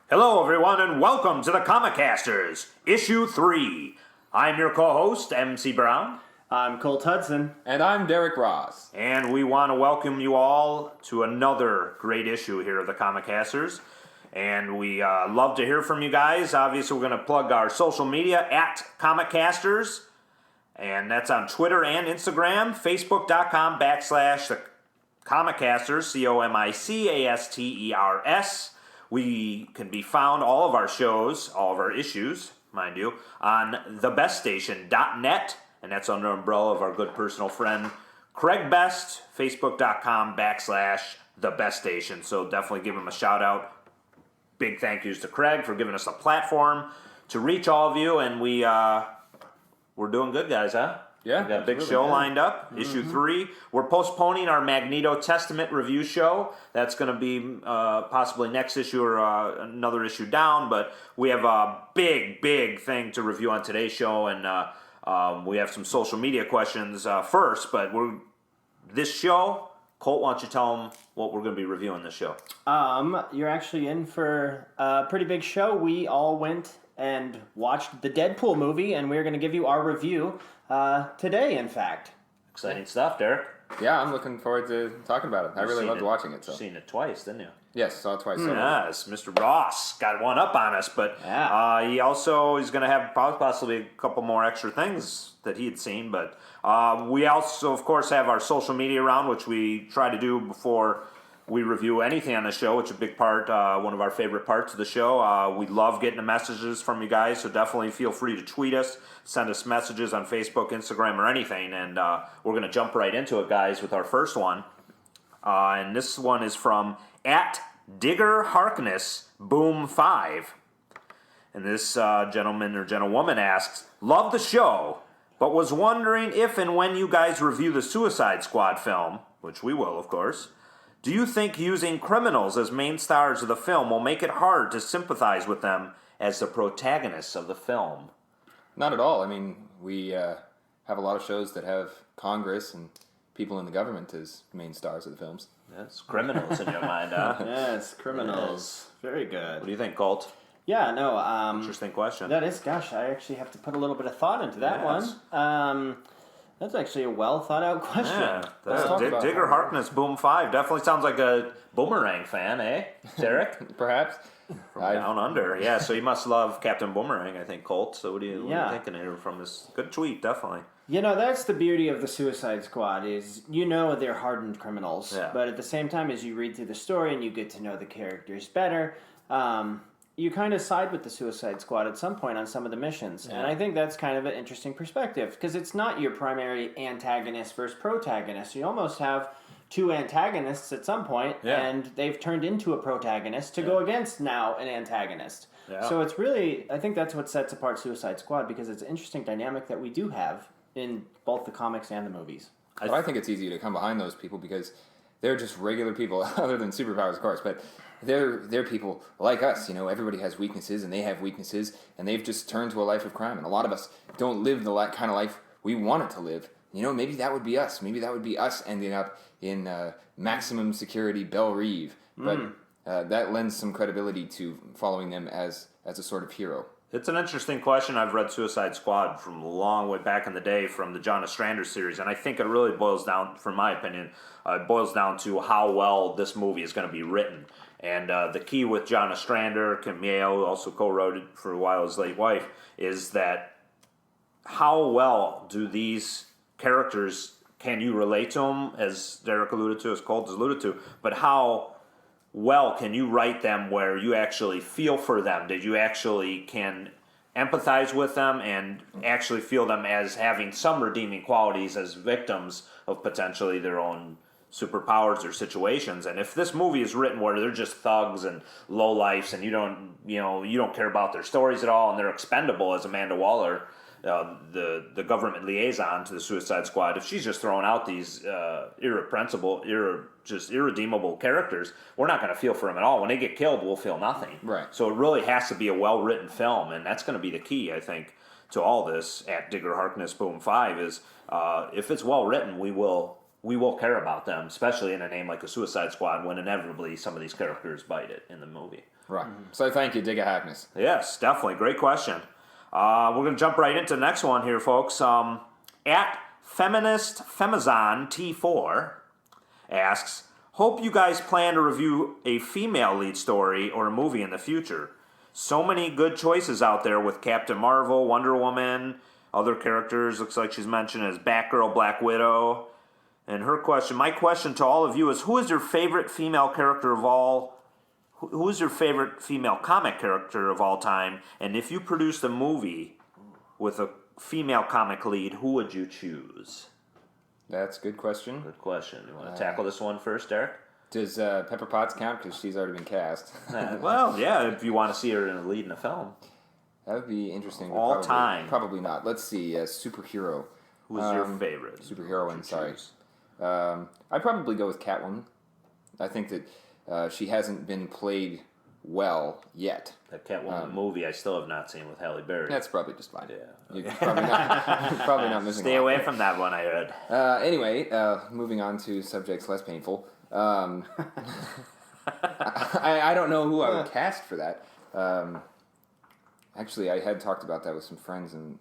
Hello, everyone, and welcome to the Comicasters, Issue 3. I'm your co-host, MC Brown. I'm Colt Hudson. And I'm Derek Ross. And we want to welcome you all to another great issue here of the Comicasters. And we love to hear from you guys. Obviously, we're going to plug our social media at Comicasters. And that's on Twitter and Instagram, Facebook.com/the Comicasters, COMICASTERS. We can be found, all of our shows, all of our issues, mind you, on thebeststation.net, and that's under the umbrella of our good personal friend Craig Best, Facebook.com/thebeststation. So definitely give him a shout out. Big thank yous to Craig for giving us a platform to reach all of you, and we're doing good, guys, huh? Yeah. We got a big show lined up, Issue 3. We're postponing our Magneto Testament review show. That's going to be possibly next issue or another issue down, but we have a big thing to review on today's show, and we have some social media questions first, but this show, Colt, why don't you tell them what we're going to be reviewing this show? You're actually in for a pretty big show. We all went and watched the Deadpool movie, and we're going to give you our review today, in fact. Exciting stuff, Derek. Yeah, I'm looking forward to talking about it. I really loved watching it. So. You've seen it twice, didn't you? Yes, saw it twice. Yes, Mr. Ross got one up on us, but he's going to have possibly a couple more extra things that he had seen. But we also, of course, have our social media round, which we try to do before we review anything on the show, which is a big part, one of our favorite parts of the show. We love getting the messages from you guys, so definitely feel free to tweet us, send us messages on Facebook, Instagram, or anything, and we're going to jump right into it, guys, with our first one. And this one is from @DiggerHarknessBoom5. And this gentleman or gentlewoman asks, "Love the show, but was wondering if and when you guys review the Suicide Squad film," which we will, of course, "do you think using criminals as main stars of the film will make it hard to sympathize with them as the protagonists of the film?" Not at all. I mean, we have a lot of shows that have Congress and people in the government as main stars of the films. Yes, criminals in your mind, huh? Yes, criminals. Yes. Very good. What do you think, Colt? Yeah, no. Interesting question. That is, gosh, I actually have to put a little bit of thought into that one. That's actually a well thought out question. Yeah, Digger Harkness Boom 5 definitely sounds like a Boomerang fan, eh, Derek? Perhaps. From down under. Yeah, so you must love Captain Boomerang, I think, Colt. So what are you thinking here from this? Good tweet, definitely. You know, that's the beauty of the Suicide Squad is, they're hardened criminals. Yeah. But at the same time, as you read through the story and you get to know the characters better, you kind of side with the Suicide Squad at some point on some of the missions. Yeah. And I think that's kind of an interesting perspective because it's not your primary antagonist versus protagonist. You almost have two antagonists at some point, and they've turned into a protagonist to go against now an antagonist. Yeah. So it's really, I think that's what sets apart Suicide Squad because it's an interesting dynamic that we do have in both the comics and the movies. I think it's easy to come behind those people because they're just regular people, other than superpowers, of course, but they're people like us. Everybody has weaknesses, and they have weaknesses, and they've just turned to a life of crime. And a lot of us don't live the kind of life we wanted to live. Maybe that would be us. Maybe that would be us ending up in maximum security Belle Reve. But that lends some credibility to following them as a sort of hero. It's an interesting question. I've read Suicide Squad from a long way back in the day from the John Ostrander series, and I think it really boils down, from my opinion, it boils down to how well this movie is going to be written. And the key with John Ostrander, Kim Yale, who also co-wrote it for a while, his late wife, is that how well do these characters, can you relate to them, as Derek alluded to, as Colt has alluded to, but how well can you write them where you actually feel for them? Did you actually can empathize with them and actually feel them as having some redeeming qualities as victims of potentially their own superpowers or situations? And if this movie is written where they're just thugs and lowlifes and you don't care about their stories at all and they're expendable, as Amanda Waller, the government liaison to the Suicide Squad, if she's just throwing out these irredeemable characters, we're not going to feel for them at all. When they get killed, we'll feel nothing. Right. So it really has to be a well-written film, and that's going to be the key, I think, to all this. At Digger Harkness Boom 5 is if it's well-written, we will care about them, especially in a name like the Suicide Squad, when inevitably some of these characters bite it in the movie. Right. So thank you, Digga Hackness. Yes, definitely. Great question. We're going to jump right into the next one here, folks. At Feminist Femazon T4 asks, hope you guys plan to review a female lead story or a movie in the future. So many good choices out there with Captain Marvel, Wonder Woman, other characters. Looks like she's mentioned as Batgirl, Black Widow. And my question to all of you is, who is your favorite female character of all? Who is your favorite female comic character of all time? And if you produced a movie with a female comic lead, who would you choose? That's a good question. Good question. You want to tackle this one first, Derek? Does Pepper Potts count? Because she's already been cast. Well, yeah, if you want to see her in a lead in a film. That would be interesting. All time. Probably not. Let's see. Superhero. Who's your favorite? Superheroine, sorry. I'd probably go with Catwoman. I think that she hasn't been played well yet. That Catwoman movie I still have not seen with Halle Berry. That's probably just fine. Yeah. You're probably not missing. Stay away from that one, I heard. Anyway, moving on to subjects less painful. I don't know who I would cast for that. Actually, I had talked about that with some friends, and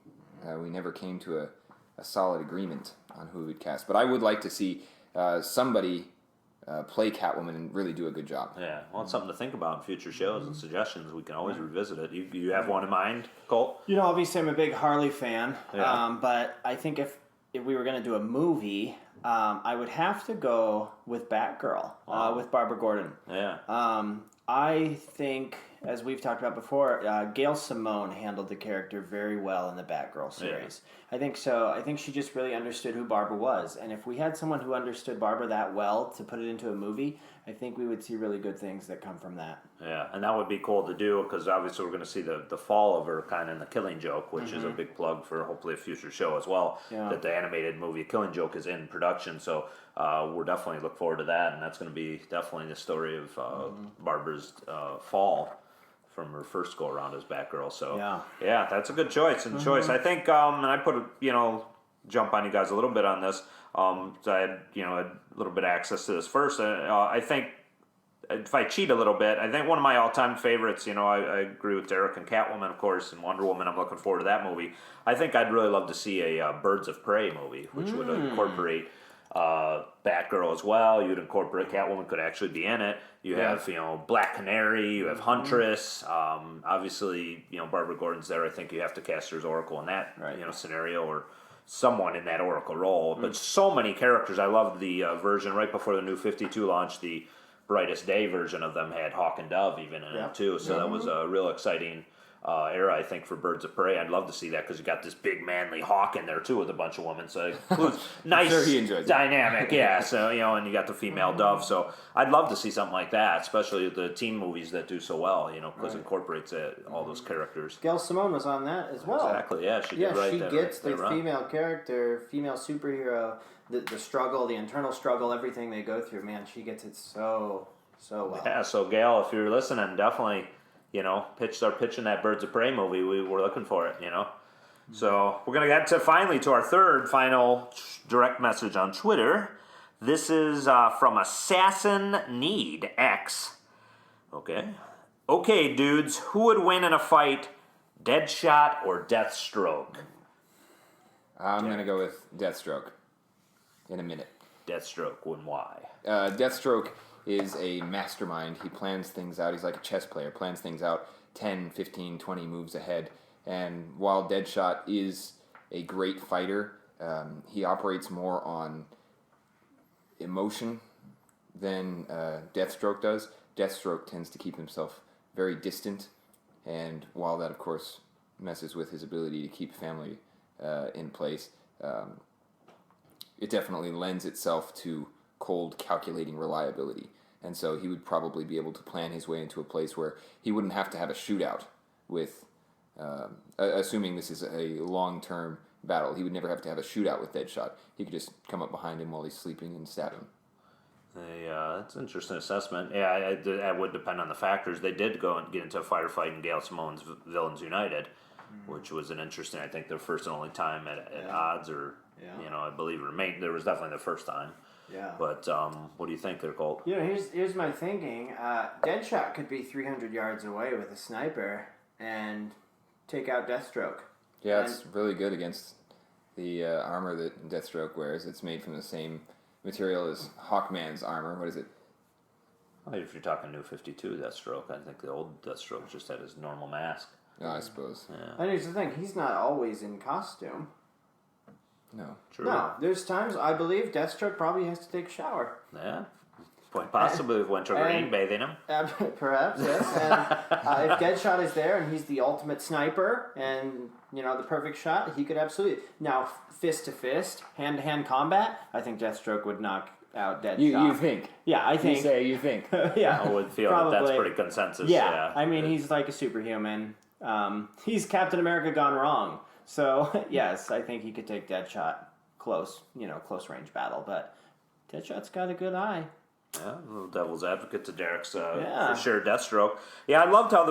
we never came to a solid agreement on who we would cast. But I would like to see somebody play Catwoman and really do a good job. Yeah, well, it's something to think about in future shows and suggestions. We can always revisit it. You have one in mind, Colt? You know, obviously I'm a big Harley fan, Yeah. but I think if we were going to do a movie, I would have to go with Batgirl, with Barbara Gordon. Yeah. I think, as we've talked about before, Gail Simone handled the character very well in the Batgirl series. I think so. I think she just really understood who Barbara was. And if we had someone who understood Barbara that well to put it into a movie, I think we would see really good things that come from that. Yeah, and that would be cool to do because obviously we're going to see the fall of her kind of in the Killing Joke, which is a big plug for hopefully a future show as well. Yeah. That the animated movie Killing Joke is in production, so we're definitely look forward to that, and that's going to be definitely the story of Barbara's fall from her first go around as Batgirl. So yeah, that's a good choice choice. I think, and I put jump on you guys a little bit on this. So I had a little bit of access to this first. I think if I cheat a little bit, I think one of my all-time favorites, I agree with Derek and Catwoman, of course, and Wonder Woman. I'm looking forward to that movie. I think I'd really love to see a Birds of Prey movie, which would incorporate Batgirl as well. You'd incorporate Catwoman, could actually be in it. You have, Black Canary, you have Huntress. Obviously, Barbara Gordon's there. I think you have to cast her as Oracle in that scenario, or someone in that Oracle role. But so many characters. I love the version right before the New 52 launched. The Brightest Day version of them had Hawk and Dove even in it too. So that was a real exciting era, I think, for Birds of Prey. I'd love to see that because you got this big manly hawk in there too with a bunch of women. So nice sure he enjoys dynamic, yeah. So and you got the female dove. So I'd love to see something like that, especially the teen movies that do so well. Because it incorporates all those characters. Gail Simone was on that as well. Exactly, yeah. She did right. She gets the female character, female superhero, the struggle, the internal struggle, everything they go through. Man, she gets it so well. Yeah. So Gail, if you're listening, definitely. Start pitching that Birds of Prey movie. We're looking for it, So we're going to get finally to our third final direct message on Twitter. This is from Assassin Need X. Okay, dudes, who would win in a fight, Deadshot or Deathstroke? I'm going to go with Deathstroke in a minute. Deathstroke, and why? Deathstroke is a mastermind. He plans things out. He's like a chess player, plans things out 10, 15, 20 moves ahead. And while Deadshot is a great fighter, he operates more on emotion than Deathstroke does. Deathstroke tends to keep himself very distant, and while that, of course, messes with his ability to keep family in place, it definitely lends itself to cold, calculating reliability. And so he would probably be able to plan his way into a place where he wouldn't have to have a shootout with, assuming this is a long-term battle, he would never have to have a shootout with Deadshot. He could just come up behind him while he's sleeping and stab him. That's an interesting assessment. Yeah, that would depend on the factors. They did go and get into a fight in Gail Simone's Villains United, which was an interesting, I think, their first and only time at odds, or, I believe there was definitely the first time. Yeah. But what do you think there, Colt? Here's my thinking. Deadshot could be 300 yards away with a sniper and take out Deathstroke. Yeah, it's really good against the armor that Deathstroke wears. It's made from the same material as Hawkman's armor. What is it? Well, if you're talking New 52 Deathstroke, I think the old Deathstroke just had his normal mask. No, I suppose. Yeah. And here's the thing, he's not always in costume. No. True. No, there's times I believe Deathstroke probably has to take a shower. Yeah. Quite possibly with Wintergreen bathing him. Perhaps, yes. And if Deadshot is there and he's the ultimate sniper and, the perfect shot, he could absolutely... Now, fist to fist, hand to hand combat, I think Deathstroke would knock out Deadshot. You think? Yeah, I think... You think. Yeah. I would feel probably, that's pretty consensus. Yeah, I mean, he's like a superhuman. He's Captain America gone wrong. So, yes, I think he could take Deadshot close range battle. But Deadshot's got a good eye. Yeah, a little devil's advocate to Derek's Yeah. for sure Deathstroke. Yeah, I loved how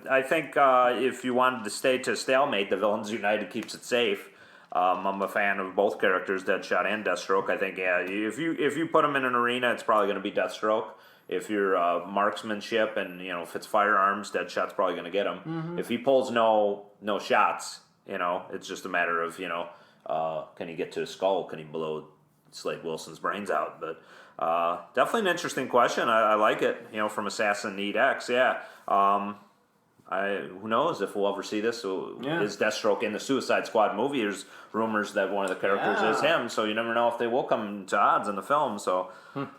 I think if you wanted to stay to stalemate, the Villains United keeps it safe. I'm a fan of both characters, Deadshot and Deathstroke. I think if you put them in an arena, it's probably going to be Deathstroke. If you're marksmanship and if it's firearms, Deadshot's probably going to get him. Mm-hmm. If he pulls no shots, it's just a matter of can he get to his skull? Can he blow Slade Wilson's brains out? But definitely an interesting question. I like it. From Assassin Need X. Yeah. Who knows if we'll ever see this? Is Deathstroke in the Suicide Squad movie? There's rumors that one of the characters is him, so you never know if they will come to odds in the film. So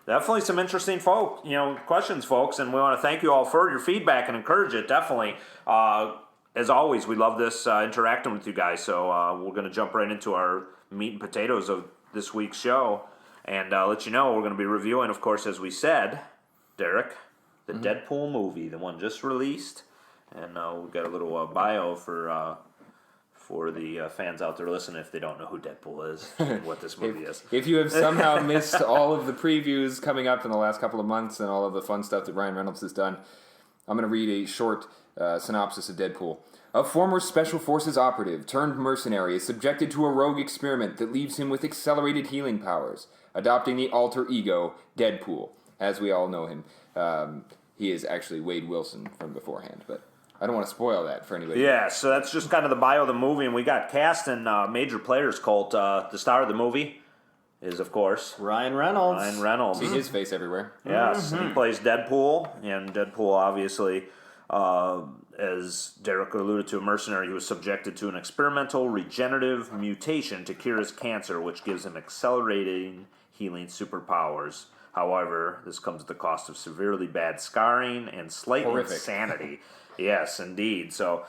definitely some interesting questions, folks, and we want to thank you all for your feedback and encourage it. Definitely. As always, we love this interacting with you guys. So we're going to jump right into our meat and potatoes of this week's show, and let you know we're going to be reviewing, of course, as we said, Derek, the Deadpool movie, the one just released. And we've got a little bio for the fans out there listening if they don't know who Deadpool is and what this movie is. If you have somehow missed all of the previews coming up in the last couple of months and all of the fun stuff that Ryan Reynolds has done, I'm going to read a short synopsis of Deadpool. A former Special Forces operative turned mercenary is subjected to a rogue experiment that leaves him with accelerated healing powers, adopting the alter ego, Deadpool. As we all know him, he is actually Wade Wilson from beforehand, but... I don't want to spoil that for anybody. Yeah, so that's just kind of the bio of the movie, and we got cast in major players, Colt. The star of the movie is, of course, Ryan Reynolds. See his face everywhere. Yes, he plays Deadpool, and Deadpool, obviously, as Derek alluded to, a mercenary who was subjected to an experimental regenerative mutation to cure his cancer, which gives him accelerating healing superpowers. However, this comes at the cost of severely bad scarring and slight insanity. Yes, indeed. So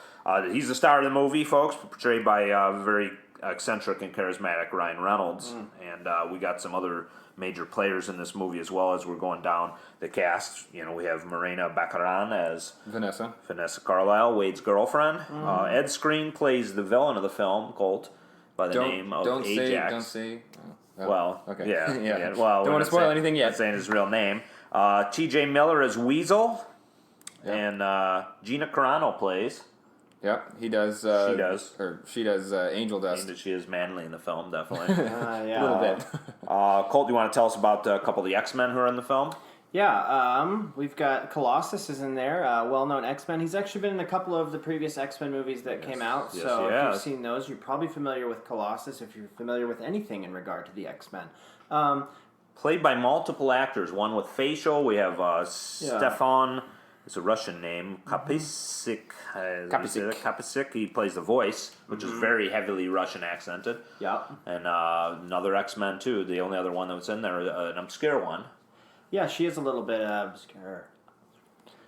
he's the star of the movie, folks, portrayed by very eccentric and charismatic Ryan Reynolds. And we got some other major players in this movie as well as we're going down the cast. We have Morena Baccarin as Vanessa Carlyle, Wade's girlfriend. Ed Skrein plays the villain of the film, Colt, by the name of Ajax. Don't say... Oh, well, okay. Yeah. Well, don't want to spoil anything yet. Not saying his real name. T.J. Miller as Weasel. And Gina Carano plays. Yep, he does. She does Angel Dust. She is manly in the film, definitely. Yeah. A little bit. Colt, do you want to tell us about a couple of the X-Men who are in the film? Yeah, we've got Colossus is in there, well-known X-Men. He's actually been in a couple of the previous X-Men movies that came out. Yes, so if you've seen those, you're probably familiar with Colossus if you're familiar with anything in regard to the X-Men. Played by multiple actors, one with facial. We have Stefan... It's a Russian name, Kapitsik. Kapitsik. He plays the voice, which is very heavily Russian accented. Yeah. And another X-Men, too. The only other one that was in there, an obscure one. Yeah, she is a little bit obscure.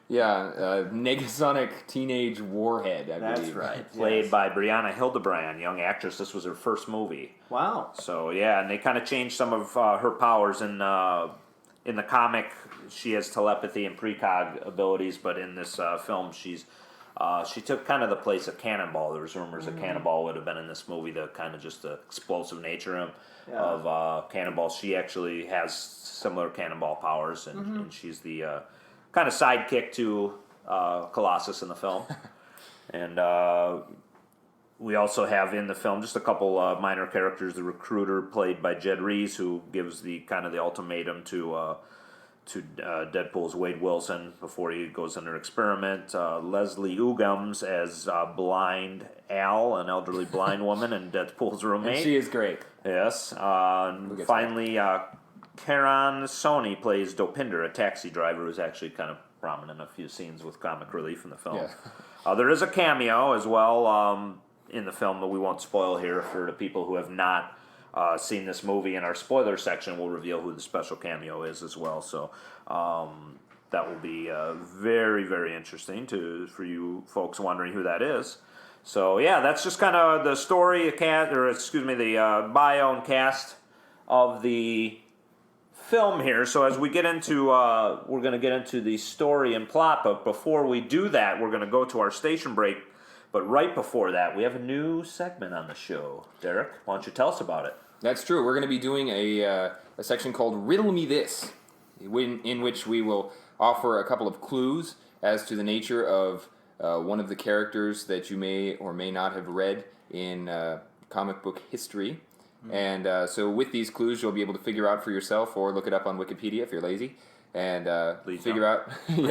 Yeah, Negasonic Teenage Warhead, I believe. That's right. Played by Brianna Hildebrand, young actress. This was her first movie. Wow. So, yeah, and they kind of changed some of her powers in the comic. She has telepathy and precog abilities, but in this film, she took kind of the place of Cannonball. There was rumors that Cannonball would have been in this movie, the kind of just the explosive nature of Cannonball. She actually has similar Cannonball powers, and she's the kind of sidekick to Colossus in the film. And We also have in the film just a couple minor characters. The recruiter, played by Jed Rees, who gives the ultimatum to Deadpool's Wade Wilson before he goes under experiment. Leslie Uggams as blind Al, an elderly blind woman, and Deadpool's roommate. And she is great. Yes. Finally, Karan Soni plays Dopinder, a taxi driver who's actually kind of prominent in a few scenes with comic relief in the film. Yeah. There is a cameo as well in the film that we won't spoil here for the people who have not seen this movie. In our spoiler section, we'll reveal who the special cameo is as well. So that will be very, very interesting for you folks wondering who that is. So yeah, that's just kind of the story, the bio and cast of the film here. So as we get into, we're going to get into the story and plot, but before we do that, we're going to go to our station break. But right before that, we have a new segment on the show. Derek, why don't you tell us about it? That's true. We're going to be doing a section called Riddle Me This, in which we will offer a couple of clues as to the nature of one of the characters that you may or may not have read in comic book history. And so with these clues, you'll be able to figure out for yourself or look it up on Wikipedia if you're lazy. And figure out who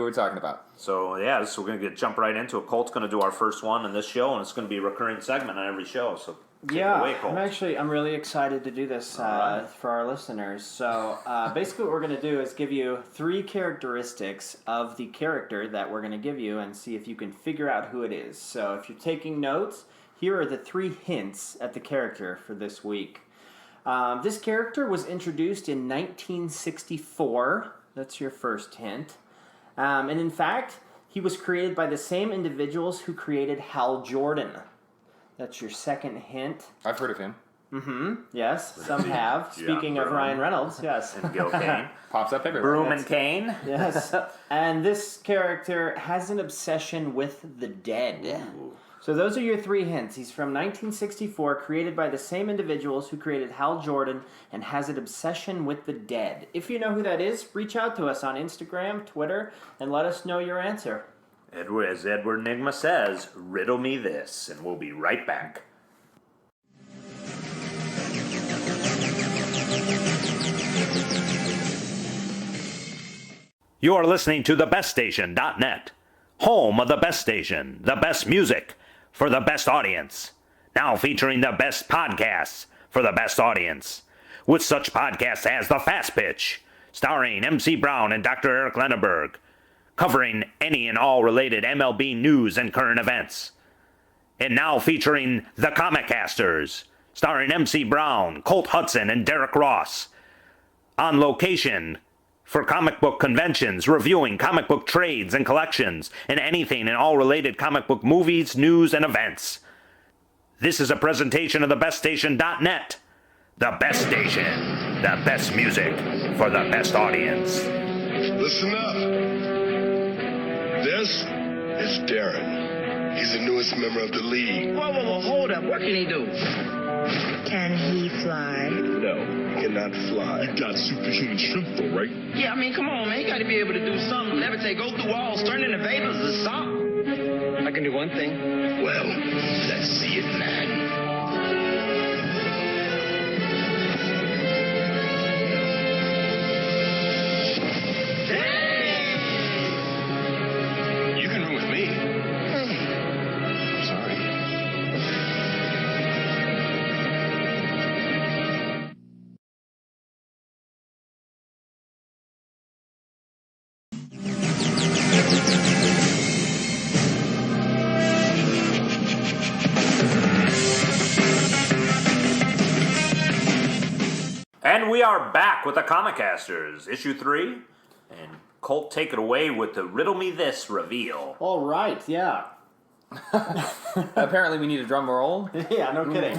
we're talking about. So yeah, so we're gonna jump right into it. Colt's gonna do our first one in this show, and it's gonna be a recurring segment on every show. So take it away, Colt. I'm really excited to do this for our listeners. So basically, what we're gonna do is give you 3 characteristics of the character that we're gonna give you, and see if you can figure out who it is. So if you're taking notes, here are the 3 hints at the character for this week. This character was introduced in 1964. That's your first hint. And in fact, he was created by the same individuals who created Hal Jordan. That's your second hint. I've heard of him. Mm-hmm. Yes, some have. Speaking of Ryan Reynolds, yes. And Gil Kane. Pops up everywhere. Broom and Kane. Yes. And this character has an obsession with the dead. Ooh. So those are your 3 hints. He's from 1964, created by the same individuals who created Hal Jordan, and has an obsession with the dead. If you know who that is, reach out to us on Instagram, Twitter, and let us know your answer. As Edward Nigma says, riddle me this, and we'll be right back. You are listening to thebeststation.net, home of the best station, the best music, for the best audience. Now featuring the best podcasts for the best audience. With such podcasts as The Fast Pitch, starring MC Brown and Dr. Eric Lenneberg, covering any and all related MLB news and current events. And now featuring The Comicasters, starring MC Brown, Colt Hudson, and Derek Ross. On location for comic book conventions, reviewing comic book trades and collections, and anything and all related comic book movies, news, and events. This is a presentation of thebeststation.net. The best station, the best music, for the best audience. Listen up. This is Darren. He's the newest member of the league. Whoa, hold up. What can he do? Can he fly? No, he cannot fly. You got superhuman strength, though, right? Yeah, I mean, come on, man. You got to be able to do something. Levitate, go through walls, turn into vapors or something. I can do one thing. Well, let's see it, man. You can room with me. Sorry. And we are back with the Comicasters, issue 3. And Colt, take it away with the Riddle Me This reveal. All right, yeah. Apparently we need a drum roll. Yeah, no kidding.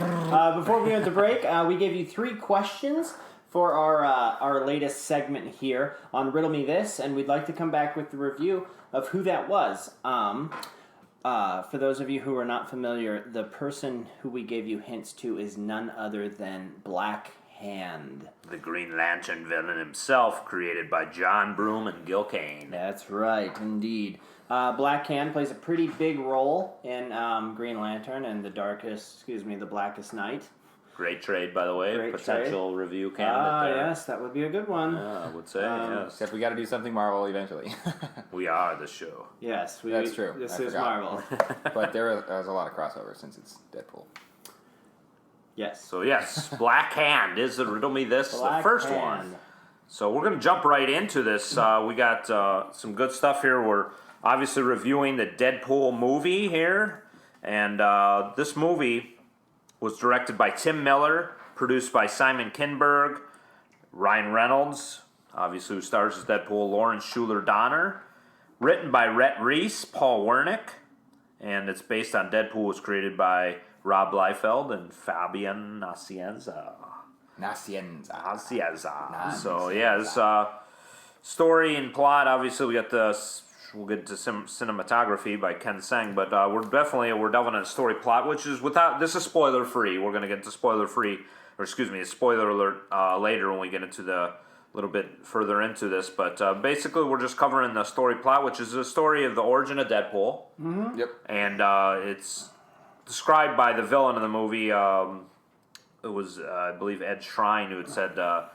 Before we went to break, we gave you 3 questions for our latest segment here on Riddle Me This, and we'd like to come back with the review of who that was. For those of you who are not familiar, the person who we gave you hints to is none other than Black Hand. The Green Lantern villain himself, created by John Broome and Gil Kane. That's right, indeed. Black Hand plays a pretty big role in Green Lantern and the Blackest Night. Great trade, by the way. Great Potential review candidate there. Yes, that would be a good one. Yeah, I would say, yes. Except we got to do something Marvel eventually. We are the show. Yes, That's true. This I is forgot. Marvel. But there's a lot of crossover since it's Deadpool. Yes. So, yes, Black Hand is the Riddle Me This, the first one. So we're going to jump right into this. We got some good stuff here. We're obviously reviewing the Deadpool movie here. And this movie was directed by Tim Miller, produced by Simon Kinberg, Ryan Reynolds, obviously who stars as Deadpool, Lawrence Schuler Donner, written by Rhett Reese, Paul Wernick, and it's based on Deadpool. Was created by Rob Liefeld and Fabian Nicieza. So yeah, this story and plot. Obviously, we'll get to cinematography by Ken Seng, but we're delving into story plot, which is this is spoiler free. We're going to get to spoiler alert later when we get into the little bit further into this. But basically, we're just covering the story plot, which is the story of the origin of Deadpool. Mm-hmm. Yep. And it's described by the villain of the movie. It was, I believe, Ed Shrine who had said that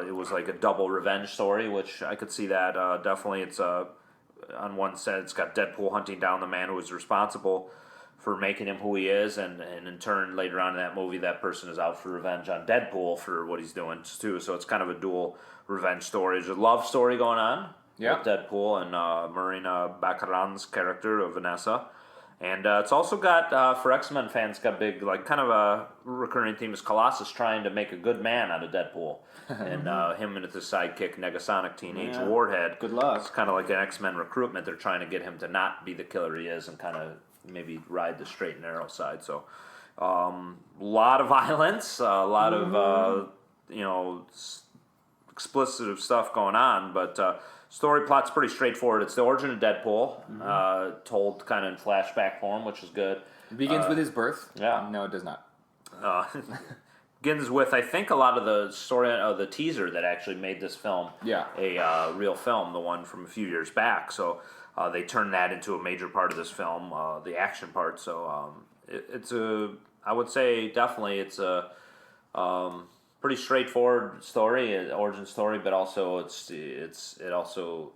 it was like a double revenge story, which I could see that. Definitely, it's on one side, it's got Deadpool hunting down the man who was responsible for making him who he is, and in turn, later on in that movie, that person is out for revenge on Deadpool for what he's doing, too. So it's kind of a dual revenge story. There's a love story going on with Deadpool and Marina Baccaran's character of Vanessa. And it's also got, for X-Men fans, got big, like, kind of a recurring theme is Colossus trying to make a good man out of Deadpool. And him and his sidekick, Negasonic Teenage Warhead. Good luck. It's kind of like an X-Men recruitment. They're trying to get him to not be the killer he is and kind of maybe ride the straight and narrow side. So, a lot of violence, a lot of, explicit stuff going on, but... story plot's pretty straightforward. It's the origin of Deadpool, told kind of in flashback form, which is good. It begins with his birth. Yeah. No, it does not. Begins with, I think, a lot of the story of the teaser that actually made this film a real film, the one from a few years back. So they turned that into a major part of this film, the action part. So I would say definitely it's a pretty straightforward story, origin story, but also it also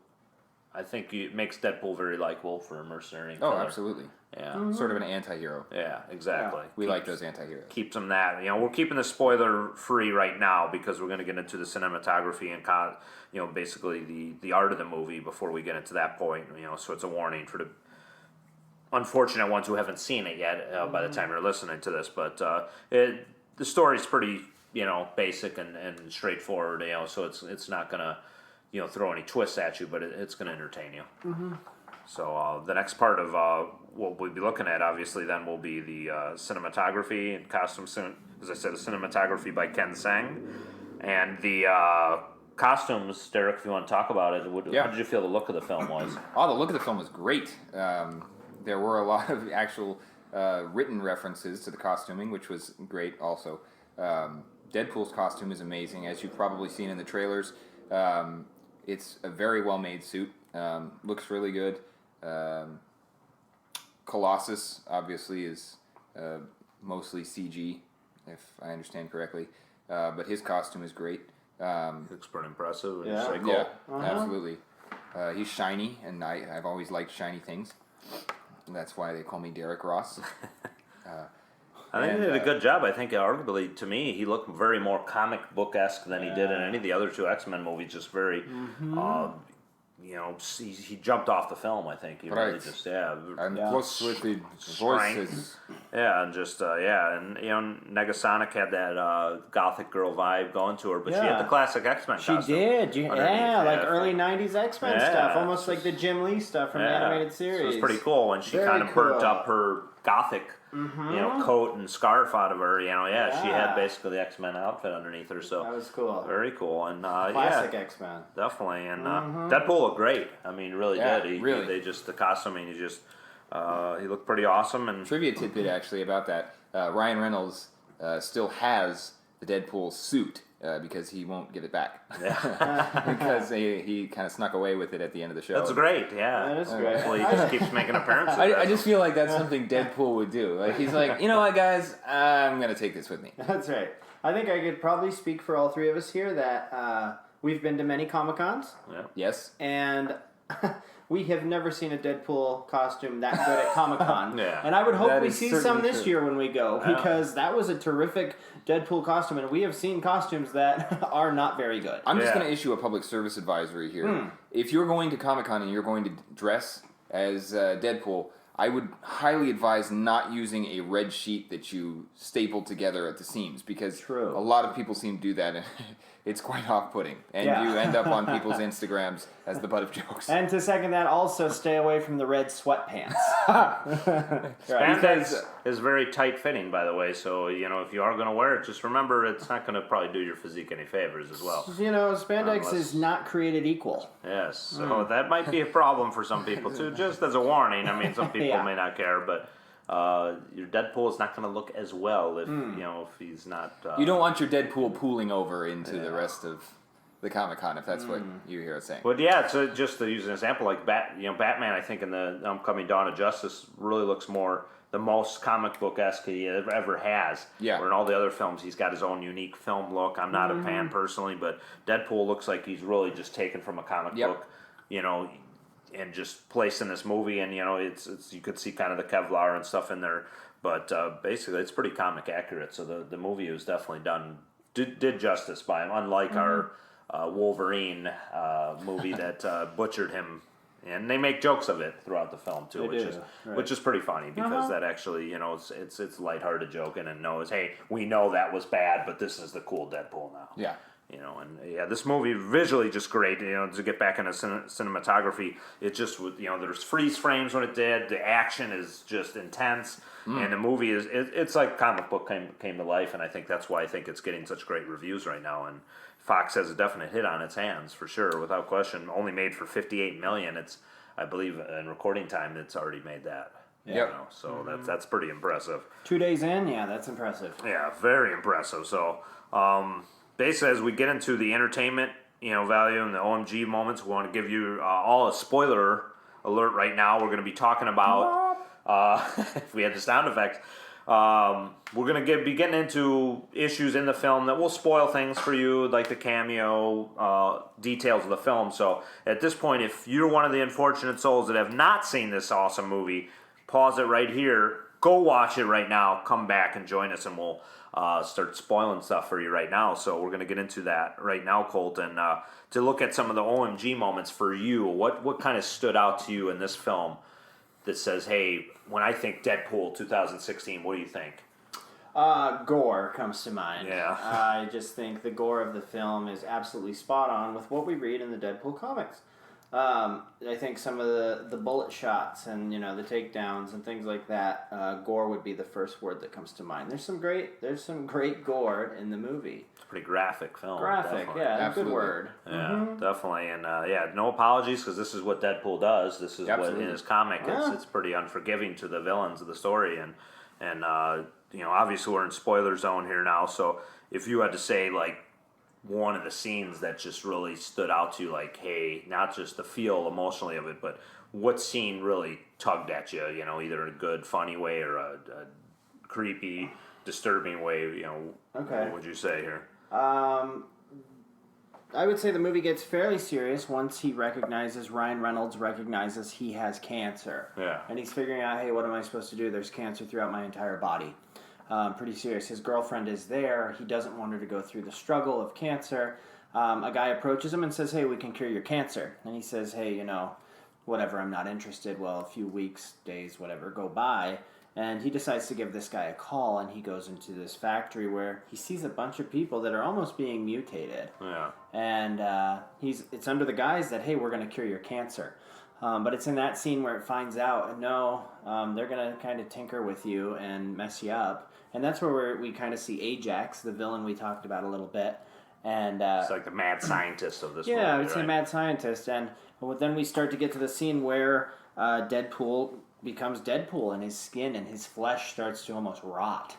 I think it makes Deadpool very likable for a mercenary. Oh, absolutely. Yeah, sort of an anti-hero. Yeah, exactly. We like those anti-heroes. Keeps them that. We're keeping the spoiler free right now because we're going to get into the cinematography and basically the art of the movie before we get into that point. So it's a warning for the unfortunate ones who haven't seen it yet by the time you're listening to this. But the story's pretty basic and straightforward. So it's not gonna throw any twists at you, but it's gonna entertain you. Mm-hmm. So the next part of what we'll be looking at, obviously, then will be the cinematography and costume. As I said, the cinematography by Ken Seng, and the costumes. Derek, if you want to talk about it, how did you feel the look of the film was? Oh, the look of the film was great. There were a lot of actual written references to the costuming, which was great also. Deadpool's costume is amazing, as you've probably seen in the trailers. It's a very well-made suit. Looks really good. Colossus, obviously, is mostly CG, if I understand correctly. But his costume is great. Looks pretty impressive. Yeah, absolutely. He's shiny, and I've always liked shiny things. And that's why they call me Derek Ross. I think he did a good job. I think, arguably, to me, he looked very more comic book-esque than he did in any of the other two X-Men movies. Just very, he jumped off the film, I think. He really just, And plus with the voices. Yeah, and just, and, Negasonic had that gothic girl vibe going to her, but she had the classic X-Men costume. She did, like early 90s X-Men stuff, almost like the Jim Lee stuff from the animated series. So it was pretty cool, and she kind of burnt up her gothic coat and scarf out of her. She had basically the X-Men outfit underneath her. So that was cool. Very cool, and classic X-Men. Definitely, and Deadpool looked great. I mean, really did. The costuming, he looked pretty awesome. And trivia tidbit actually about that: Ryan Reynolds still has the Deadpool suit because he won't give it back. Yeah. Because he kind of snuck away with it at the end of the show. That's great, yeah. That is great. Well, he just keeps making appearances. I just feel like that's something Deadpool would do. Like he's like, you know what, guys, I'm gonna take this with me. That's right. I think I could probably speak for all three of us here that we've been to many Comic-Cons, Yeah. Yes. and we have never seen a Deadpool costume that good at Comic-Con. Yeah. And I would hope That we is see some certainly this true. year when we go, because that was a terrific Deadpool costume, and we have seen costumes that are not very good. I'm just Yeah. going to issue a public service advisory here. If you're going to Comic-Con and you're going to dress as Deadpool, I would highly advise not using a red sheet that you stapled together at the seams, because True. a lot of people seem to do that, and it's quite off-putting. And Yeah. you end up on people's Instagrams as the butt of jokes. And to second that, also stay away from the red sweatpants. Spandex is very tight fitting, by the way. So if you are going to wear it, just remember it's not going to probably do your physique any favors as well. Spandex Unless- is not created equal. Yes, so that might be a problem for some people too. Just as a warning. I mean, some people Yeah. may not care, but your Deadpool is not going to look as well if if he's not. You don't want your Deadpool pooling over into the rest of the Comic-Con, if that's what you hear us saying. But yeah, so just to use an example, like Batman, I think in the upcoming Dawn of Justice really looks more the most comic book-esque he ever has. Yeah. Where in all the other films, he's got his own unique film look. I'm not a fan personally, but Deadpool looks like he's really just taken from a comic book, and just placed in this movie. And it's you could see kind of the Kevlar and stuff in there, but basically it's pretty comic accurate. So the movie was definitely did justice by him, unlike our Wolverine movie that butchered him. And they make jokes of it throughout the film too, which is pretty funny because that actually, it's lighthearted joking and knows, hey, we know that was bad, but this is the cool Deadpool now. Yeah. This movie visually just great. To get back into cinematography, it just there's freeze frames when it did. The action is just intense, and the movie it's like comic book came to life, and I think that's why I think it's getting such great reviews right now. And Fox has a definite hit on its hands for sure, without question. Only made for $58 million. It's, I believe, in recording time, it's already made that. So that's pretty impressive. 2 days in, yeah, that's impressive. Yeah, very impressive. So basically, as we get into the entertainment, value and the OMG moments, we want to give you all a spoiler alert right now. We're going to be talking about if we had the sound effects. We're going to be getting into issues in the film that will spoil things for you, like the cameo details of the film. So at this point, if you're one of the unfortunate souls that have not seen this awesome movie, pause it right here, go watch it right now, come back and join us, and we'll start spoiling stuff for you right now. So we're going to get into that right now, Colt, and to look at some of the OMG moments for you. What kind of stood out to you in this film that says, hey, when I think Deadpool 2016, what do you think? Gore comes to mind. Yeah. I just think the gore of the film is absolutely spot on with what we read in the Deadpool comics. I think some of the bullet shots and the takedowns and things like that, gore would be the first word that comes to mind. There's some great gore in the movie. It's a pretty graphic film. Graphic, definitely. yeah, Absolutely. good word. Yeah, definitely, and no apologies because this is what Deadpool does. This is Absolutely. what in his comic. It's pretty unforgiving to the villains of the story, and obviously we're in spoiler zone here now. So if you had to say like one of the scenes that just really stood out to you, like, hey, not just the feel emotionally of it, but what scene really tugged at you? Either in a good, funny way or a creepy, disturbing way. Okay. What would you say here? I would say the movie gets fairly serious once Ryan Reynolds recognizes he has cancer. Yeah. And he's figuring out, hey, what am I supposed to do? There's cancer throughout my entire body. Pretty serious. His girlfriend is there. He doesn't want her to go through the struggle of cancer. A guy approaches him and says, hey, we can cure your cancer. And he says, hey, whatever, I'm not interested. Well, a few weeks, days, whatever, go by. And he decides to give this guy a call, and he goes into this factory where he sees a bunch of people that are almost being mutated. Yeah. And it's under the guise that, hey, we're going to cure your cancer. But it's in that scene where it finds out, no, they're going to kind of tinker with you and mess you up. And that's where we kind of see Ajax, the villain we talked about a little bit. And It's like the mad scientist of this movie, yeah, it's right? a mad scientist. And then we start to get to the scene where Deadpool becomes Deadpool, and his skin and his flesh starts to almost rot.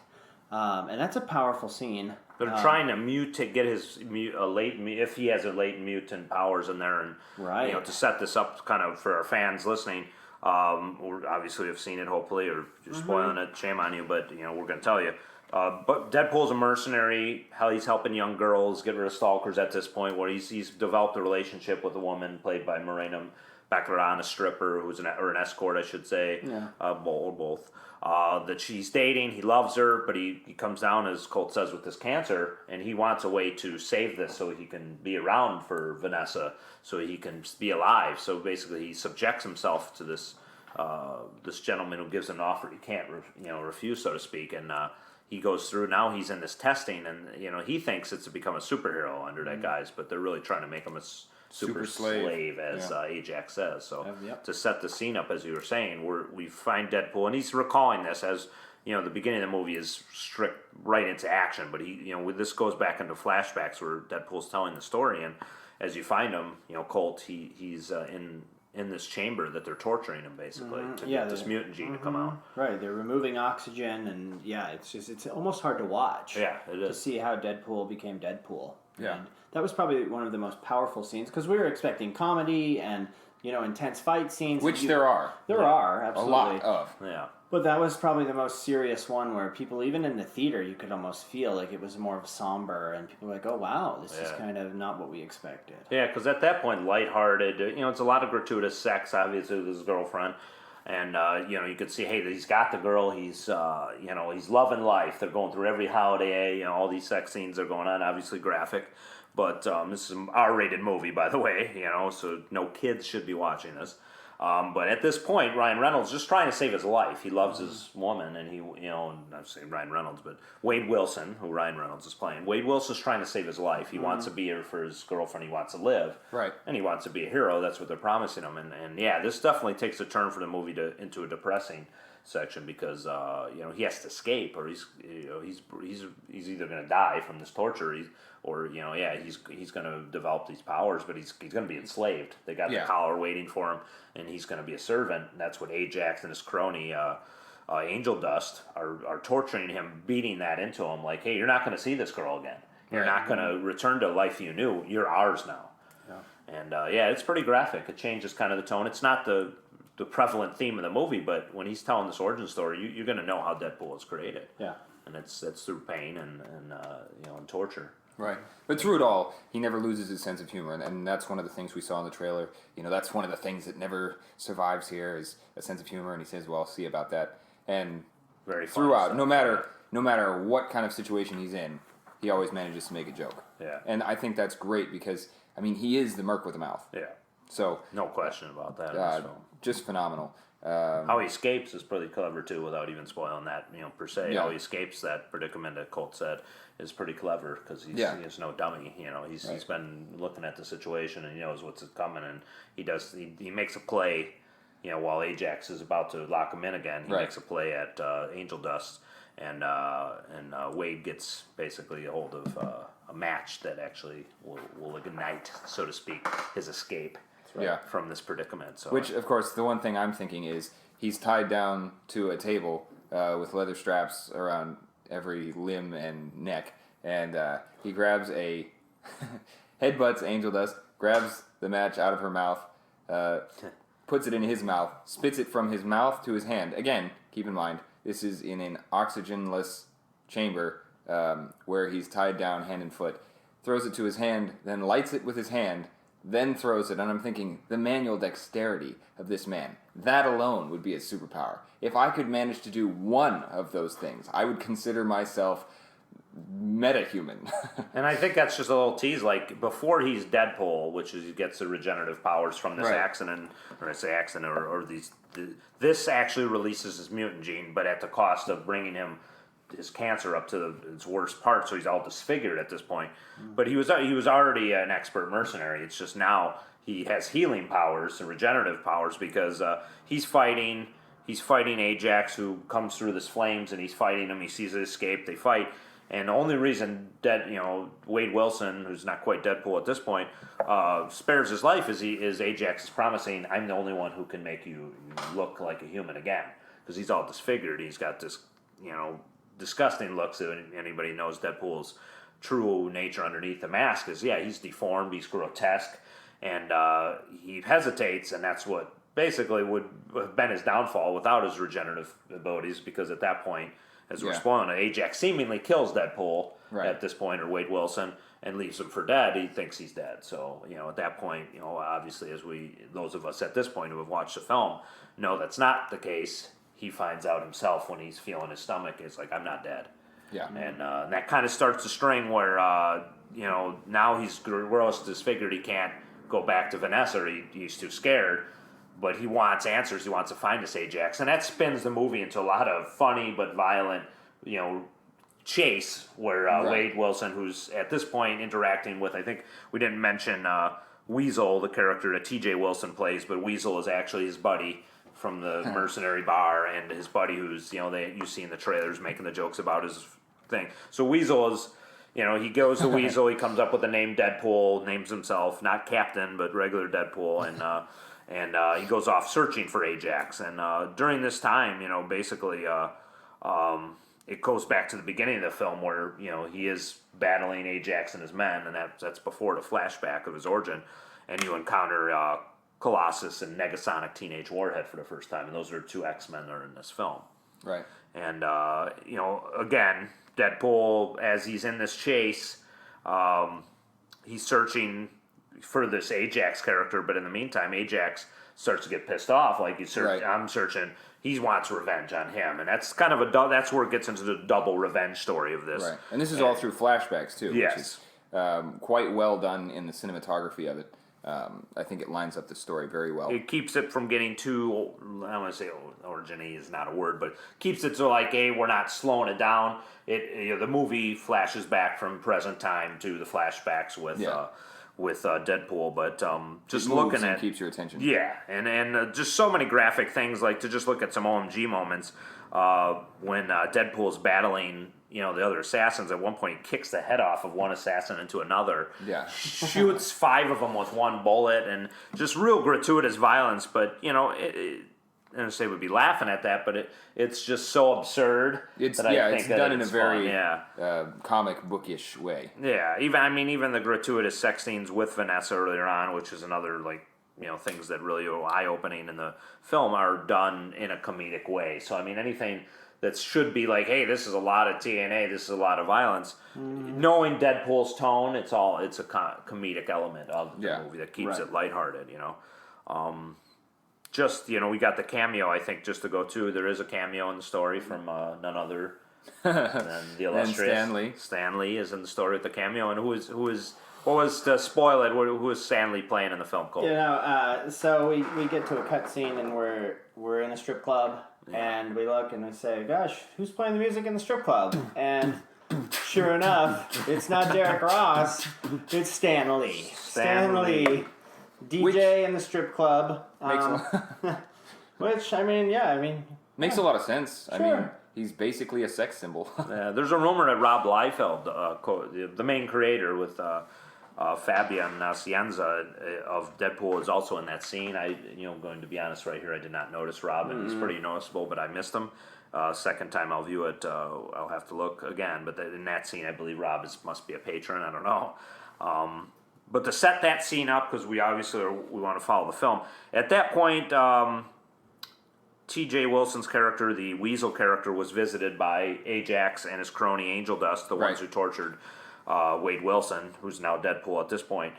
And that's a powerful scene. They're trying to mutate, get his if he has a latent mutant powers in there, and Right. to set this up kind of for our fans listening. We obviously have seen it, hopefully, or you're spoiling it. Shame on you, but we're going to tell you. But Deadpool's a mercenary. Hell, he's helping young girls get rid of stalkers at this point, where he's developed a relationship with a woman played by Morena Baccarat, a stripper who's an escort, I should say, or both. That she's dating. He loves her, but he comes down, as Colt says, with this cancer, and he wants a way to save this so he can be around for Vanessa, so he can be alive. So basically, he subjects himself to this gentleman who gives him an offer he can't refuse, so to speak, and he goes through. Now he's in this testing, and he thinks it's to become a superhero under that guise, but they're really trying to make him a super slave, as Ajax says. So to set the scene up, as you were saying, we find Deadpool, and he's recalling this as the beginning of the movie is strict right into action, but this goes back into flashbacks where Deadpool's telling the story, and as you find him, Colt, he's in this chamber that they're torturing him basically to get this mutant gene to come out. Right, they're removing oxygen, and it's almost hard to watch. Yeah, it is. To see how Deadpool became Deadpool. Yeah. And that was probably one of the most powerful scenes, because we were expecting comedy and intense fight scenes. Which there are. There are, absolutely. A lot of. Yeah. But that was probably the most serious one, where people, even in the theater, you could almost feel like it was more of somber, and people were like, oh wow, this is kind of not what we expected. Yeah, because at that point, lighthearted, it's a lot of gratuitous sex, obviously, with his girlfriend. And, you could see, hey, he's got the girl, he's loving life. They're going through every holiday, all these sex scenes are going on, obviously graphic. But this is an R-rated movie, by the way, so no kids should be watching this. But at this point, Ryan Reynolds is just trying to save his life. He loves his woman, and I'm saying Ryan Reynolds, but Wade Wilson, who Ryan Reynolds is playing, Wade Wilson's trying to save his life. He wants to be here for his girlfriend. He wants to live. Right. And he wants to be a hero. That's what they're promising him. And this definitely takes a turn for the movie into a depressing section, because he has to escape, or he's either going to die from this torture, he's going to develop these powers, but he's going to be enslaved. They got the collar waiting for him, and he's going to be a servant. And that's what Ajax and his crony Angel Dust are torturing him, beating that into him, like, hey, you're not going to see this girl again. You're not going to return to life you knew. You're ours now. Yeah. And it's pretty graphic. It changes kind of the tone. It's not the prevalent theme of the movie, but when he's telling this origin story, you're going to know how Deadpool was created. Yeah. And it's through pain and torture. Right. But through it all, he never loses his sense of humor, and that's one of the things we saw in the trailer. That's one of the things that never survives here, is a sense of humor, and he says, well, I'll see about that. And very throughout, no matter what kind of situation he's in, he always manages to make a joke. Yeah. And I think that's great, because, he is the merc with a mouth. Yeah. So no question about that in this film. Just phenomenal. How he escapes is pretty clever too, without even spoiling that, per se. Yeah. How he escapes that predicament that Colt said is pretty clever, because he is no dummy. He's been looking at the situation, and he knows what's coming, and he makes a play. While Ajax is about to lock him in again, he makes a play at Angel Dust, and Wade gets basically a hold of a match that actually will ignite, so to speak, his escape. From this predicament. So, which, of course, the one thing I'm thinking is he's tied down to a table with leather straps around every limb and neck, and he grabs headbutts Angel Dust, grabs the match out of her mouth, puts it in his mouth, spits it from his mouth to his hand. Again, keep in mind, this is in an oxygenless chamber where he's tied down hand and foot, throws it to his hand, then lights it with his hand, then throws it, and I'm thinking, the manual dexterity of this man, that alone would be a superpower. If I could manage to do one of those things, I would consider myself meta-human. And I think that's just a little tease, like, before he's Deadpool, which is he gets the regenerative powers from this accident, or I say accident, or this actually releases his mutant gene, but at the cost of bringing his cancer up to its worst part, so he's all disfigured at this point. But he was already an expert mercenary. It's just now he has healing powers and regenerative powers, because he's fighting Ajax, who comes through this flames, and he's fighting him. He sees it escape. They fight, and the only reason Wade Wilson, who's not quite Deadpool at this point, spares his life is Ajax is promising, I'm the only one who can make you look like a human again, because he's all disfigured. He's got this disgusting looks. Anybody knows Deadpool's true nature underneath the mask is, he's deformed, he's grotesque, and he hesitates, and that's what basically would have been his downfall without his regenerative abilities, because at that point, as we're spoiling it, Ajax seemingly kills Deadpool at this point, or Wade Wilson, and leaves him for dead. He thinks he's dead. So, at that point, obviously, those of us at this point who have watched the film know that's not the case. He finds out himself when he's feeling his stomach. It's like, I'm not dead. Yeah. And that kind of starts the string where, now he's gross, disfigured. He can't go back to Vanessa. He's too scared. But he wants answers. He wants to find this Ajax. And that spins the movie into a lot of funny but violent, chase where Wade Wilson, who's at this point interacting with, I think we didn't mention Weasel, the character that T.J. Wilson plays, but Weasel is actually his buddy from the mercenary bar, and his buddy who's, you see in the trailers making the jokes about his thing. So Weasel is, he goes to Weasel, he comes up with the name Deadpool, names himself, not Captain, but regular Deadpool, and he goes off searching for Ajax. And during this time, basically, it goes back to the beginning of the film where, he is battling Ajax and his men, and that's before the flashback of his origin. And you encounter Colossus and Negasonic Teenage Warhead for the first time, and those are 2 X-Men that are in this film. Right. And, again, Deadpool, as he's in this chase, he's searching for this Ajax character, but in the meantime, Ajax starts to get pissed off. Like, I'm searching. He wants revenge on him, and that's kind of that's where it gets into the double revenge story of this. Right, and this is all through flashbacks too, yes. which is quite well done in the cinematography of it. I think it lines up the story very well. It keeps it from getting too, I want to say origin-y is not a word, but keeps it to like, hey, we're not slowing it down. The movie flashes back from present time to the flashbacks with Deadpool, but just looking at keeps your attention. Yeah, and just so many graphic things, like to just look at some OMG moments when Deadpool's battling, the other assassins. At one point, he kicks the head off of one assassin into another. Yeah, shoots 5 of them with one bullet, and just real gratuitous violence. But I don't say we'd be laughing at that, but it's just so absurd. It's it's done in a very fun, comic bookish way. Yeah, even the gratuitous sex scenes with Vanessa earlier on, which is another things that really are eye opening in the film, are done in a comedic way. So anything that should be like, hey, this is a lot of TNA, this is a lot of violence. Knowing Deadpool's tone, it's a comedic element of the movie that keeps it lighthearted. Just, we got the cameo, I think, just to go to. There is a cameo in the story from none other than the illustrious Stan Lee is in the story with the cameo. And who is what was, to spoil it, who is Stan Lee playing in the film, Colt? So we get to a cutscene and we're in a strip club, and we look and we say, gosh, who's playing the music in the strip club? And sure enough, it's not Derek Ross, it's Stan Lee. Stan Lee. DJ in the strip club, which makes a lot of sense. Sure. He's basically a sex symbol. There's a rumor that Rob Liefeld, the main creator with Fabian Nicieza of Deadpool, is also in that scene. Going to be honest right here, I did not notice Rob, and he's pretty noticeable, but I missed him. Second time I'll view it, I'll have to look again. But in that scene, I believe Rob must be a patron. I don't know. But to set that scene up, because we obviously we want to follow the film, at that point, T.J. Wilson's character, the Weasel character, was visited by Ajax and his crony Angel Dust, the ones who tortured Wade Wilson, who's now Deadpool at this point.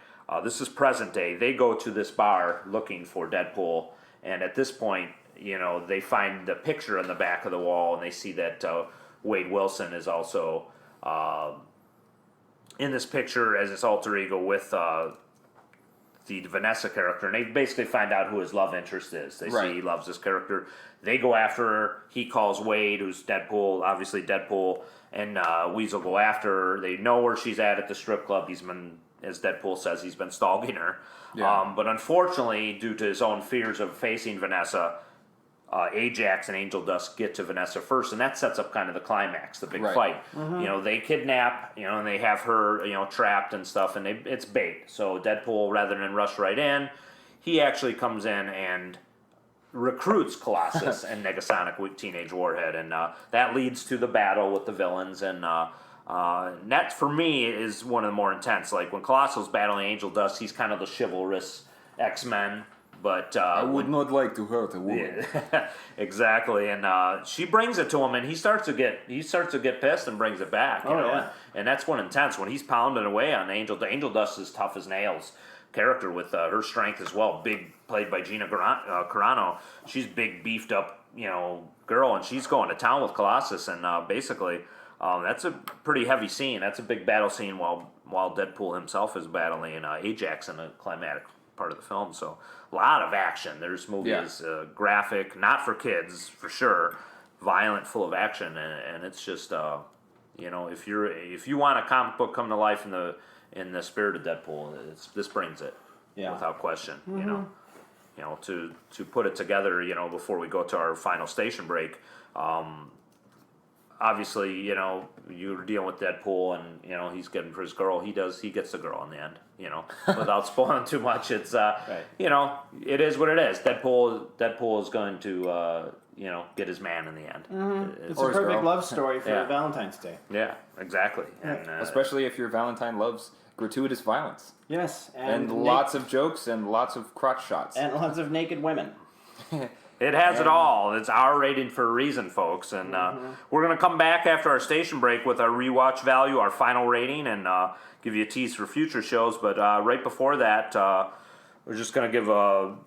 This is present day. They go to this bar looking for Deadpool, and at this point, they find the picture in the back of the wall, and they see that Wade Wilson is also in this picture as his alter ego with the Vanessa character, and they basically find out who his love interest is. They see he loves this character. They go after her. He calls Wade, who's Deadpool, obviously Deadpool, and Weasel go after her. They know where she's at the strip club. He's been, as Deadpool says, he's been stalking her. Yeah. But unfortunately, due to his own fears of facing Vanessa, Ajax and Angel Dust get to Vanessa first, and that sets up kind of the climax, the big fight. Mm-hmm. They kidnap, and they have her, trapped and stuff, and it's bait. So Deadpool, rather than rush right in, he actually comes in and recruits Colossus and Negasonic Teenage Warhead, and that leads to the battle with the villains. And that, for me, is one of the more intense. Like, when Colossus battling Angel Dust, he's kind of the chivalrous X-Men. But I would not like to hurt a woman. Yeah, exactly, and she brings it to him, and he starts to get pissed and brings it back. You know? Yeah. And that's one intense when he's pounding away on Angel. The Angel Dust is tough as nails. Character with her strength as well. Big, played by Gina Carano. She's big, beefed up, girl, and she's going to town with Colossus, and basically, that's a pretty heavy scene. That's a big battle scene while Deadpool himself is battling Ajax in the climatic part of the film. So a lot of action. This movie is graphic, not for kids for sure, violent, full of action, and it's just if you want a comic book come to life in the spirit of Deadpool, this brings it without question. To put it together, before we go to our final station break. Obviously, you're dealing with Deadpool, and he's getting for his girl. He gets the girl in the end. Without spoiling too much, it's right. It is what it is. Deadpool is going to get his man in the end. Mm-hmm. It's a perfect love story for Valentine's Day. Yeah, exactly. And, especially if your Valentine loves gratuitous violence. Yes, and lots of jokes and lots of crotch shots and lots of naked women. It has it all. It's R rated for a reason, folks. And we're going to come back after our station break with our rewatch value, our final rating, and give you a tease for future shows. But right before that, we're just going to give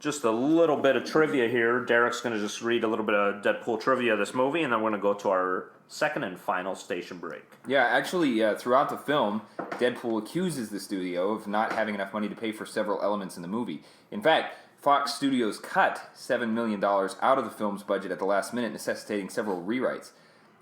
just a little bit of trivia here. Derek's going to just read a little bit of Deadpool trivia of this movie, and then we're going to go to our second and final station break. Yeah, actually, throughout the film, Deadpool accuses the studio of not having enough money to pay for several elements in the movie. In fact, Fox Studios cut $7 million out of the film's budget at the last minute, necessitating several rewrites.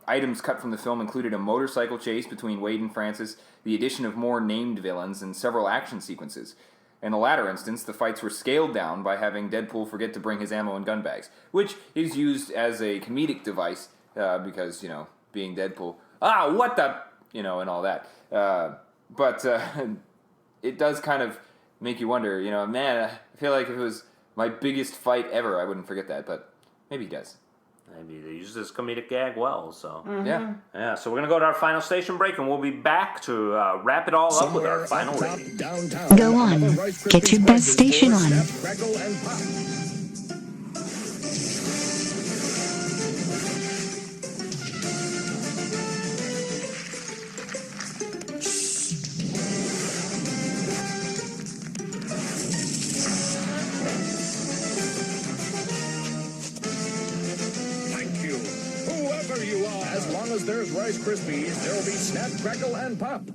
Items cut from the film included a motorcycle chase between Wade and Francis, the addition of more named villains, and several action sequences. In the latter instance, the fights were scaled down by having Deadpool forget to bring his ammo and gun bags, which is used as a comedic device because, being Deadpool, what the, and all that. But it does kind of make you wonder, man, I feel like if it was my biggest fight ever, I wouldn't forget that, but maybe he does. Maybe they use this comedic gag well, so. Mm-hmm. Yeah, so we're going to go to our final station break, and we'll be back to wrap it all up with our final rating. Go on. Get your best station on. Crackle and pop. As long as there's Rice Krispies, there'll be Snap, Crackle, and Pop.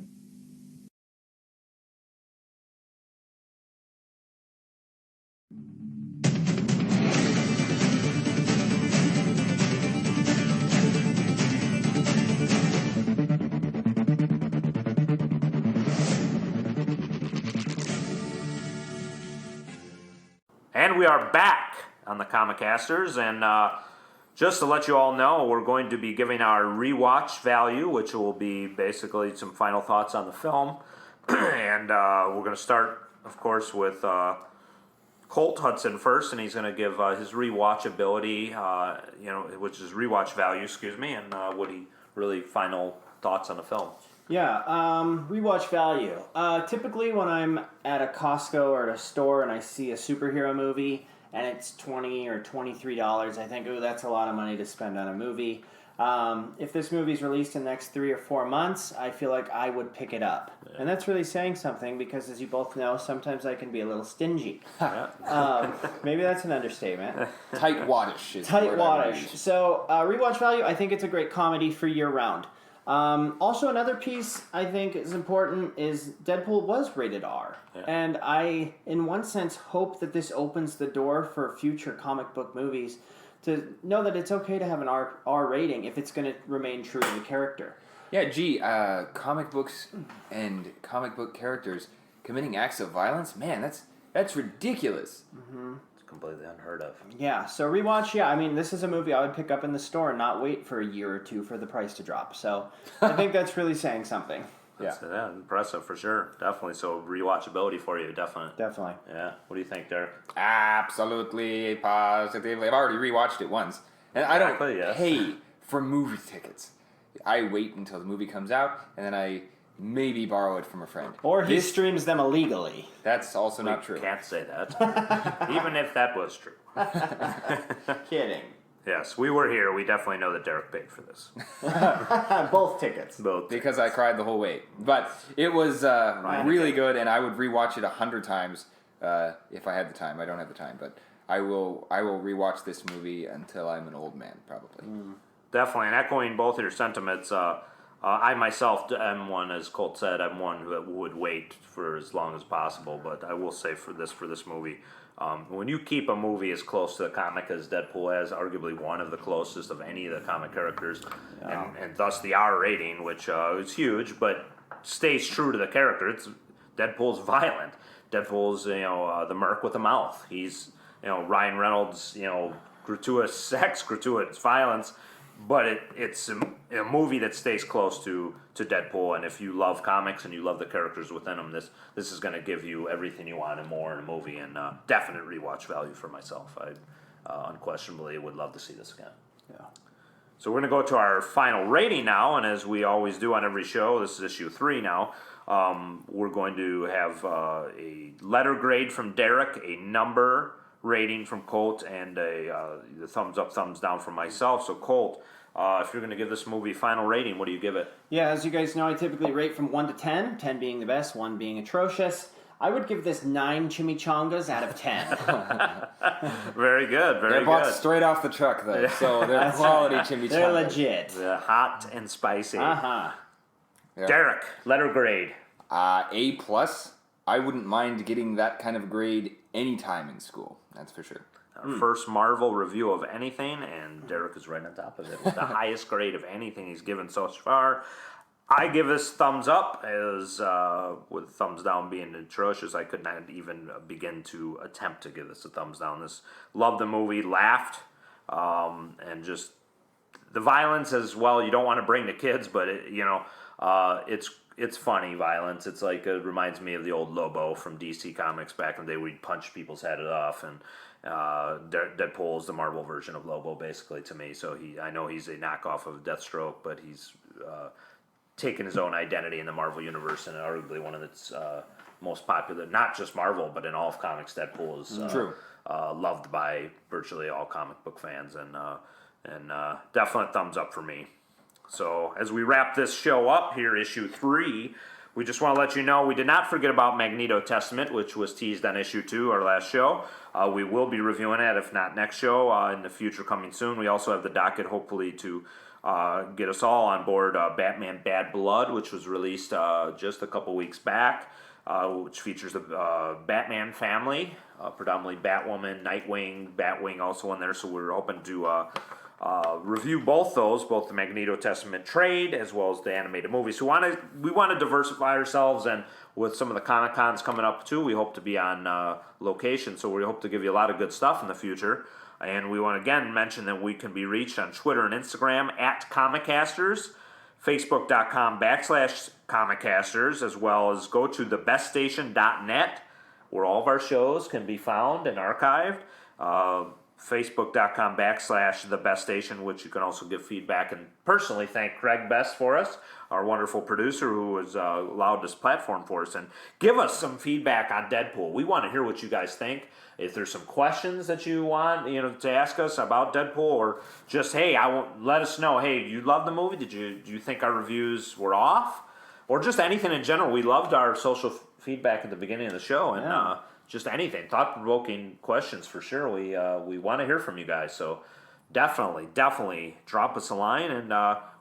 And we are back on the Comicasters, and just to let you all know, we're going to be giving our rewatch value, which will be basically some final thoughts on the film. And we're going to start, of course, with Colt Hudson first, and he's going to give his rewatchability, which is rewatch value, and Woody, really final thoughts on the film. Yeah, rewatch value. Typically when I'm at a Costco or at a store and I see a superhero movie, and it's $20 or $23, I think, ooh, that's a lot of money to spend on a movie. If this movie's released in the next 3 or 4 months, I feel like I would pick it up. Yeah. And that's really saying something, because as you both know, sometimes I can be a little stingy. Maybe that's an understatement. Tightwaddish. Tightwaddish. So, rewatch value, I think it's a great comedy for year-round. Also, another piece I think is important is Deadpool was rated R. Yeah. And I, in one sense, hope that this opens the door for future comic book movies to know that it's okay to have an R rating if it's going to remain true to the character. Yeah, comic books and comic book characters committing acts of violence, man, that's ridiculous. Mm-hmm. Completely unheard of. Yeah, so rewatch, this is a movie I would pick up in the store and not wait for a year or two for the price to drop. So I think that's really saying something. Yeah, impressive for sure. Definitely. So rewatchability for you, definitely. Definitely. Yeah. What do you think, Derek? Absolutely, positively. I've already rewatched it once, and I don't pay for movie tickets. I wait until the movie comes out, and then I maybe borrow it from a friend. Or he streams them illegally. That's also not true. Can't say that. Even if that was true. Kidding. Yes, we were here. We definitely know that Derek paid for this. Both tickets. Because I cried the whole way. But it was really good, and I would rewatch it 100 times if I had the time. I don't have the time, but I will rewatch this movie until I'm an old man, probably. Definitely, and echoing both of your sentiments, I myself am one, as Colt said, I'm one that would wait for as long as possible. But I will say for this movie, when you keep a movie as close to the comic as Deadpool has, arguably one of the closest of any of the comic characters, and thus the R rating, which is huge, but stays true to the character. Deadpool's violent. Deadpool's the merc with a mouth. He's Ryan Reynolds, gratuitous sex, gratuitous violence. But it's a movie that stays close to Deadpool, and if you love comics and you love the characters within them, this is going to give you everything you want and more in a movie, and definite rewatch value for myself. I unquestionably would love to see this again. Yeah. So we're going to go to our final rating now, and as we always do on every show, this is issue 3 now. We're going to have a letter grade from Derek, a number rating from Colt, and the thumbs up, thumbs down from myself. So Colt, if you're going to give this movie a final rating, what do you give it? Yeah, as you guys know, I typically rate from 1 to 10, 10 being the best, 1 being atrocious. I would give this 9 chimichangas out of 10. Very good, very They're bought good. straight off the truck, though, so they're quality chimichangas. They're legit. They're hot and spicy. Uh-huh. Yeah. Derek, letter grade. A+. I wouldn't mind getting that kind of grade anytime in school. That's for sure. Our first Marvel review of anything, and Derek is right on top of it with the highest grade of anything he's given so far. I give this thumbs up, as with thumbs down being atrocious, I could not even begin to attempt to give this a thumbs down. Loved the movie, laughed, and just the violence as well. You don't want to bring the kids, but it's funny violence. It's like it reminds me of the old Lobo from DC Comics back in the day, where he'd punch people's head off, and Deadpool is the Marvel version of Lobo, basically, to me. So I know he's a knockoff of Deathstroke, but he's taken his own identity in the Marvel universe, and arguably one of its most popular, not just Marvel, but in all of comics. Deadpool is True. Loved by virtually all comic book fans, and definite thumbs up for me. So as we wrap this show up here, issue 3, we just want to let you know we did not forget about Magneto Testament, which was teased on issue 2, our last show. We will be reviewing it, if not next show, in the future coming soon. We also have the docket, hopefully, to get us all on board Batman Bad Blood, which was released just a couple weeks back, which features the Batman family, predominantly Batwoman, Nightwing, Batwing also in there. So we're hoping to review both the Magneto Testament trade as well as the animated movie. So we want to diversify ourselves, and with some of the Comic Cons coming up too, we hope to be on location. So we hope to give you a lot of good stuff in the future. And we want to again mention that we can be reached on Twitter and Instagram at Comicasters, Facebook.com/Comicasters, as well as go to thebeststation.net, where all of our shows can be found and archived. Facebook.com/thebeststation, which you can also give feedback, and personally thank Craig Best for us, our wonderful producer who has allowed this platform for us, and give us some feedback on Deadpool. We want to hear what you guys think. If there's some questions that you want to ask us about Deadpool, or just let us know. Hey, you loved the movie? Do you think our reviews were off, or just anything in general? We loved our social feedback at the beginning of the show, and just anything, thought-provoking questions for sure. We want to hear from you guys, so definitely drop us a line, and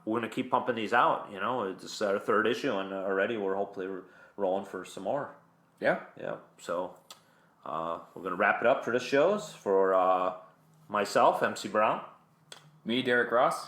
we're going to keep pumping these out. This is our 3rd issue, and already we're hopefully rolling for some more. Yeah. So we're going to wrap it up for this shows. For myself, MC Brown. Me, Derek Ross.